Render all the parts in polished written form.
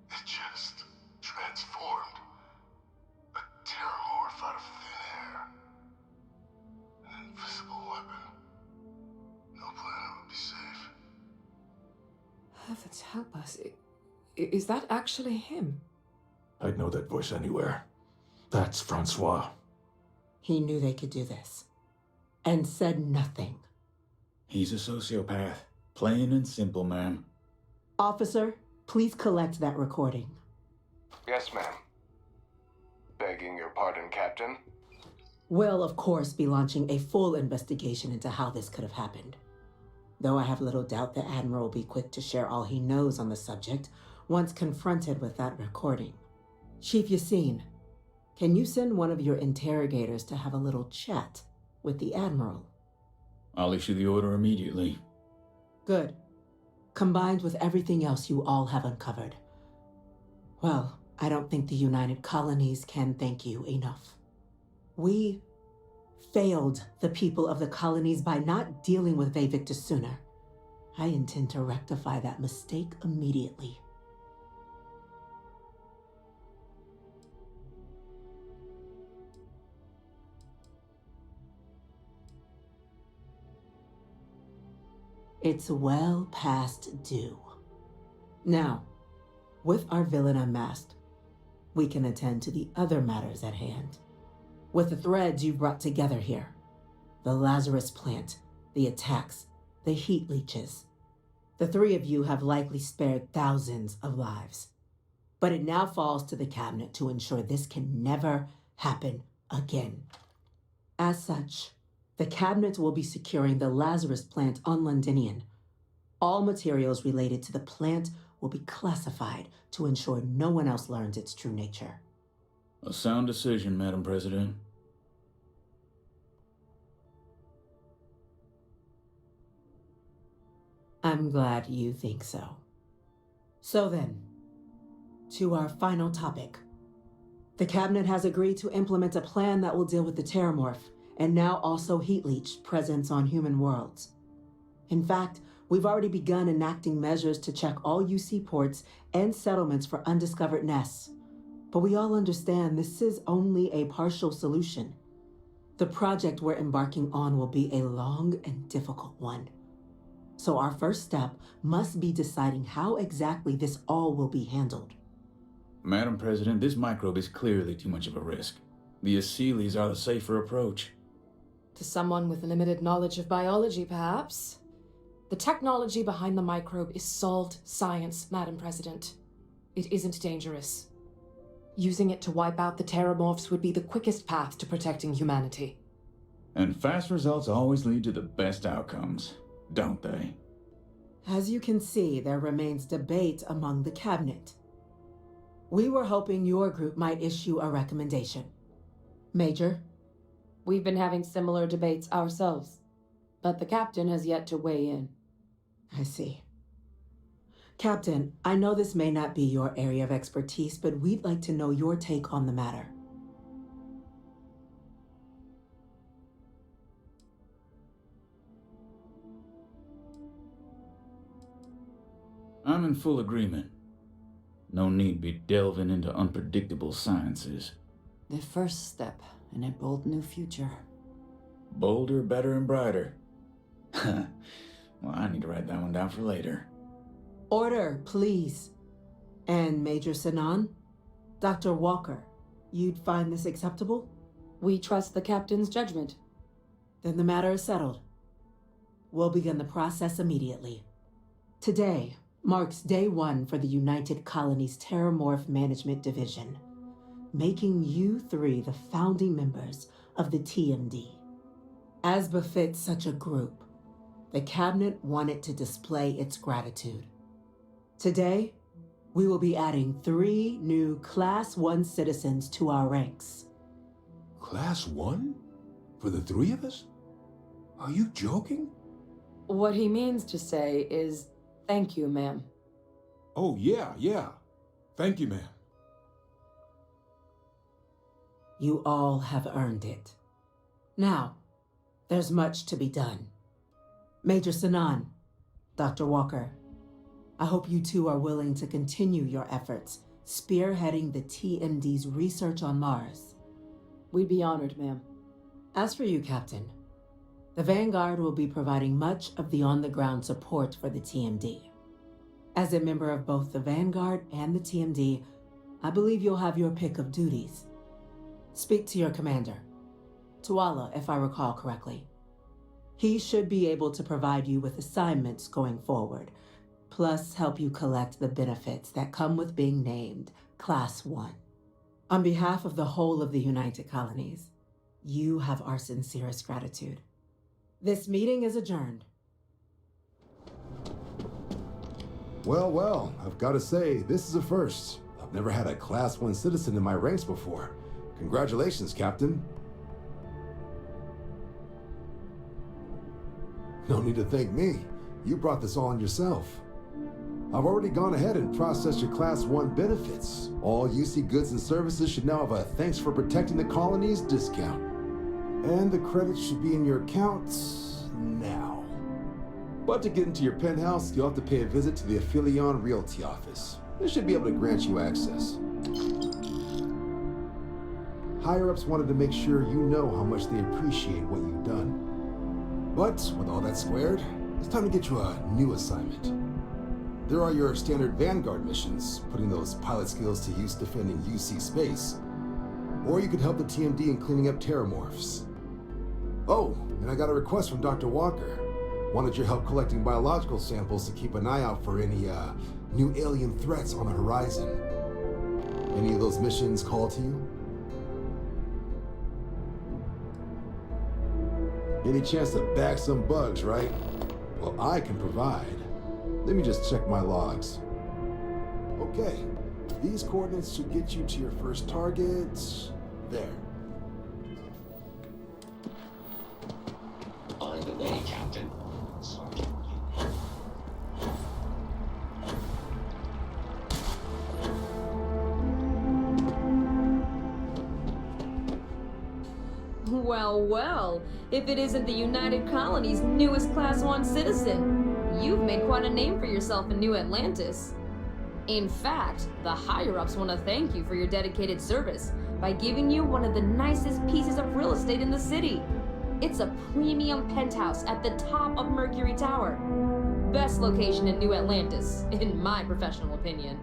It just transformed. A Terrormorph out of thin air. An invisible weapon. No planet would be safe. Heavens help us. Is that actually him? I'd know that voice anywhere. That's Francois. He knew they could do this. And said nothing. He's a sociopath. Plain and simple, ma'am. Officer, please collect that recording. Yes, ma'am. Begging your pardon, Captain. We'll, of course, be launching a full investigation into how this could have happened. Though I have little doubt the Admiral will be quick to share all he knows on the subject once confronted with that recording. Chief Yassine, can you send one of your interrogators to have a little chat with the Admiral? I'll issue the order immediately. Good. Combined with everything else you all have uncovered. Well, I don't think the United Colonies can thank you enough. We failed the people of the colonies by not dealing with Vavictus sooner. I intend to rectify that mistake immediately. It's well past due. Now, with our villain unmasked, we can attend to the other matters at hand. With the threads you've brought together here, the Lazarus plant, the attacks, the heat leeches, the three of you have likely spared thousands of lives. But it now falls to the cabinet to ensure this can never happen again. As such, the cabinet will be securing the Lazarus plant on Londinian. All materials related to the plant will be classified to ensure no one else learns its true nature. A sound decision, Madam President. I'm glad you think so. So then, to our final topic. The cabinet has agreed to implement a plan that will deal with the Terrormorph, and now also heat leech presence on human worlds. In fact, we've already begun enacting measures to check all UC ports and settlements for undiscovered nests. But we all understand this is only a partial solution. The project we're embarking on will be a long and difficult one. So our first step must be deciding how exactly this all will be handled. Madam President, this microbe is clearly too much of a risk. The Aseles are the safer approach. To someone with limited knowledge of biology, perhaps? The technology behind the microbe is solved science, Madam President. It isn't dangerous. Using it to wipe out the Terrormorphs would be the quickest path to protecting humanity. And fast results always lead to the best outcomes, don't they? As you can see, there remains debate among the cabinet. We were hoping your group might issue a recommendation. Major? We've been having similar debates ourselves, but the captain has yet to weigh in. I see. Captain, I know this may not be your area of expertise, but we'd like to know your take on the matter. I'm in full agreement. No need be delving into unpredictable sciences. The first step in a bold new future. Bolder, better, and brighter. Well, I need to write that one down for later. Order, please. And Major Sinan? Dr. Walker, you'd find this acceptable? We trust the captain's judgment. Then the matter is settled. We'll begin the process immediately. Today marks day one for the United Colonies Terrormorph Management Division, making you three the founding members of the TMD. As befits such a group, the cabinet wanted to display its gratitude. Today, we will be adding 3 new Class 1 citizens to our ranks. Class 1? For the 3 of us? Are you joking? What he means to say is, thank you, ma'am. Oh, yeah. Thank you, ma'am. You all have earned it. Now, there's much to be done. Major Sinan, Dr. Walker, I hope you two are willing to continue your efforts, spearheading the TMD's research on Mars. We'd be honored, ma'am. As for you, Captain, the Vanguard will be providing much of the on-the-ground support for the TMD. As a member of both the Vanguard and the TMD, I believe you'll have your pick of duties. Speak to your commander, Tuala, if I recall correctly. He should be able to provide you with assignments going forward, plus help you collect the benefits that come with being named Class 1. On behalf of the whole of the United Colonies, you have our sincerest gratitude. This meeting is adjourned. Well, I've got to say, this is a first. I've never had a Class 1 citizen in my ranks before. Congratulations, Captain. No need to thank me. You brought this all on yourself. I've already gone ahead and processed your Class 1 benefits. All UC goods and services should now have a thanks for protecting the colonies discount. And the credits should be in your accounts now. But to get into your penthouse, you'll have to pay a visit to the Aphelion Realty office. They should be able to grant you access. Higher-ups wanted to make sure you know how much they appreciate what you've done. But with all that squared, it's time to get you a new assignment. There are your standard Vanguard missions, putting those pilot skills to use defending UC space. Or you could help the TMD in cleaning up Terrormorphs. Oh, and I got a request from Dr. Walker. Wanted your help collecting biological samples to keep an eye out for any, new alien threats on the horizon. Any of those missions call to you? Any chance to bag some bugs, right? Well, I can provide. Let me just check my logs. Okay, these coordinates should get you to your first target. There. On the way, Captain. Well, if it isn't the United Colony's newest Class 1 citizen, you've made quite a name for yourself in New Atlantis. In fact, the higher-ups want to thank you for your dedicated service by giving you one of the nicest pieces of real estate in the city. It's a premium penthouse at the top of Mercury Tower. Best location in New Atlantis, in my professional opinion.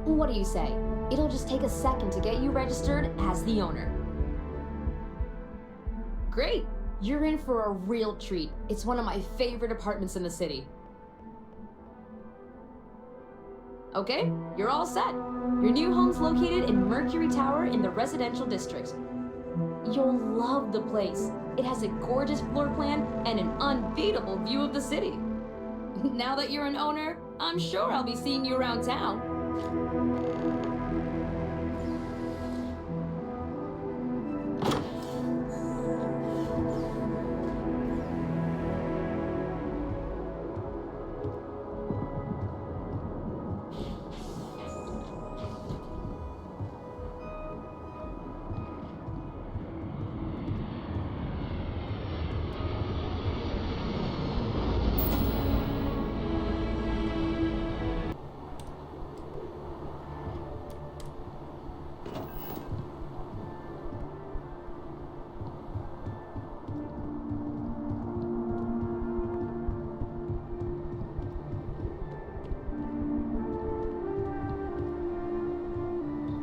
What do you say? It'll just take a second to get you registered as the owner. Great! You're in for a real treat. It's one of my favorite apartments in the city. Okay, you're all set. Your new home's located in Mercury Tower in the residential district. You'll love the place. It has a gorgeous floor plan and an unbeatable view of the city. Now that you're an owner, I'm sure I'll be seeing you around town.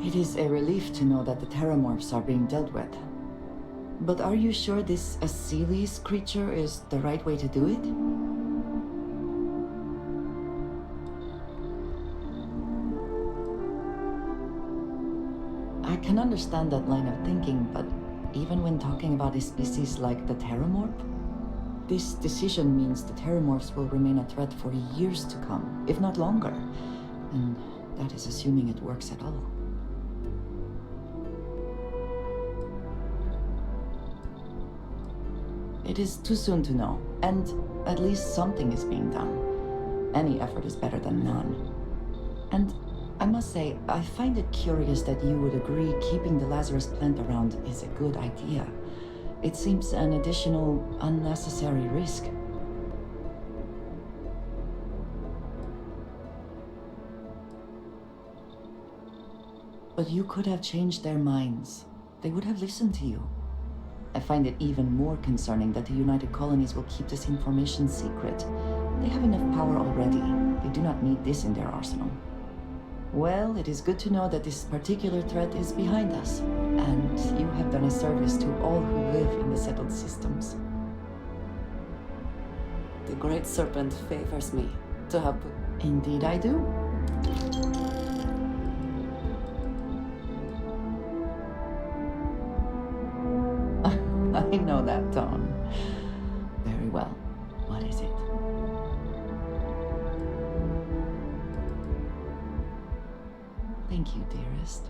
It is a relief to know that the Terrormorphs are being dealt with. But are you sure this Aseles creature is the right way to do it? I can understand that line of thinking, but even when talking about a species like the Terrormorph, this decision means the Terrormorphs will remain a threat for years to come, if not longer. And that is assuming it works at all. It is too soon to know, and at least something is being done. Any effort is better than none. And I must say, I find it curious that you would agree keeping the Lazarus plant around is a good idea. It seems an additional, unnecessary risk. But you could have changed their minds. They would have listened to you. I find it even more concerning that the United Colonies will keep this information secret. They have enough power already. They do not need this in their arsenal. Well, it is good to know that this particular threat is behind us, and you have done a service to all who live in the settled systems. The Great Serpent favors me to have put... Indeed I do. I know that tone. Very well. What is it? Thank you, dearest.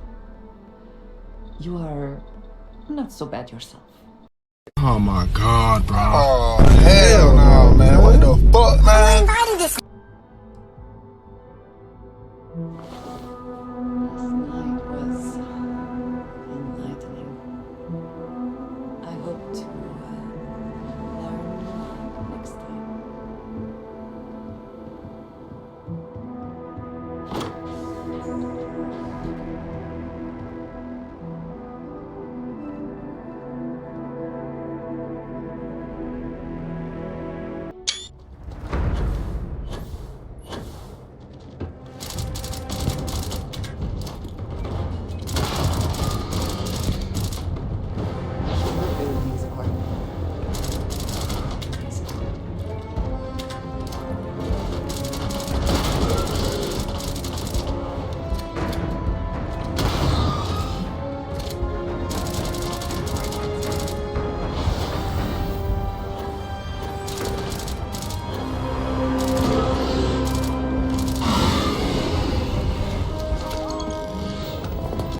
You are not so bad yourself. Oh my god, bro. Oh, hell no, man. What the fuck, man? Last night was enlightening. I hope to learn next time.